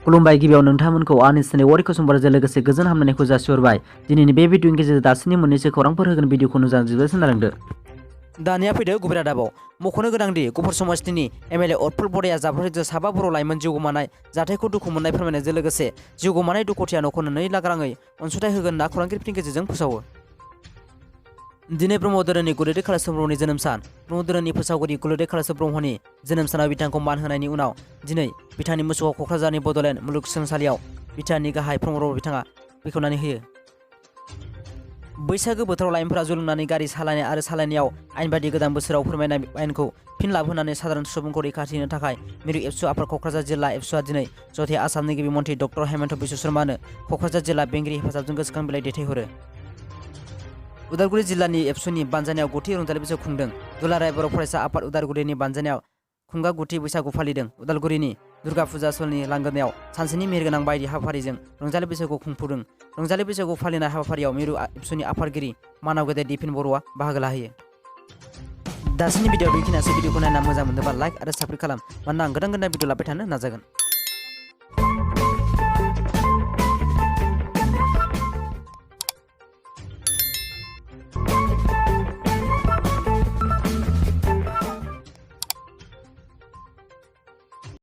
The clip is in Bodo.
खुलुमबाय गिबियाव नोंथांमोनखौ आंनि चेनेल वारिखौ समबारजों लोगोसे गोजोन हामलायनायखौ जासिहरबाय। दिनैनि बे भिडिअनि गेजेरजों दासिमनि मोननैसो खौरांफोर होगोन भिडिअखौ नुजानो जोबोद सोनारदो। दानिया फैदो गुबै रादाबाव मख'नो गोनांदि गफुर समाजनि एमएलए अतफुल बराया जाब्रबथायजों साबा बर' लाइमोन जिउ गोमानाय जाथायखौ दुखु मोननाय फोरमायनायजों लोगोसे जिउ गोमानाय दुखुथिया नखरनो 2 लाख राङै अनसुंथाइ होगोन होनना खौरांगिरिफोरनि गेजेरजों फोसावो। दिनै ब्रह्म धोरोमनि गुरुदेव कालिचरन ब्रह्मनि जोनोम सान। ब्रह्म धोरोमनि फोसावगिरि गुरुदेव कालिचरन ब्रह्मनि जोनोम सानाव बिथांखौ मान होनायनि उनाव दिनै बिथांनि मोसौआव क'क्राझारनि बड'लेण्ड मुलुगसोलोंसालियाव बिथांनि गाहाय प्रमद बिथाङा बेखेवनानै होयो। बैसागो बोथोराव लाइमोनफोरा जौ लोंनानै गारि सालायनाय आरो सालायनायाव आयेन बायदि गोदान बोसोराव फोरमायनाय आयेनखौ फिन लाबोनानै साधारन सुबुंखौ रैखाथि होनो थाखाय मिरु एबसु आफाद क'क्राझार जिल्ला एबसुआ दिनै जथाय आसामनि गिबि मन्थ्रि डक्टर हेमन्त बिश्व शर्मानो क'क्राझार जिल्ला बेंगिरि हेफाजाबजों गोसोखां बिलाइ दैथायहरो। उदालगुरि जिल्लानि एबसुनि बानजायनायाव गुथि रंजालि बैसागु खुंदों। दुलाराय बर' फरायसा आफाद उदालगुरिनि बानजायनायाव खुंगा गुथि बैसागु फालिदों। उदालगुरिनि दुर्गा फुजा सलनि लांगोनायाव सानसेनि मेहेरगोनां बायदि हाबाफारिजों रंजालि बैसागु खुंफुदों। रंजालि बैसागु फालिनाय हाबाफारियाव मिरु एबसुनि आफादगिरि मानाव गेदेर दिपिन बर'आ बाहागो लाहैयो। दासिमनि भिडिअ बेखिनियासो। भिडिअखौ नायना मोजां मोनदोंबा लाइक आरो साबस्क्राइब खालाम, मानोना आं गोदान भिडिअ लाबाय थानो नाजागोन।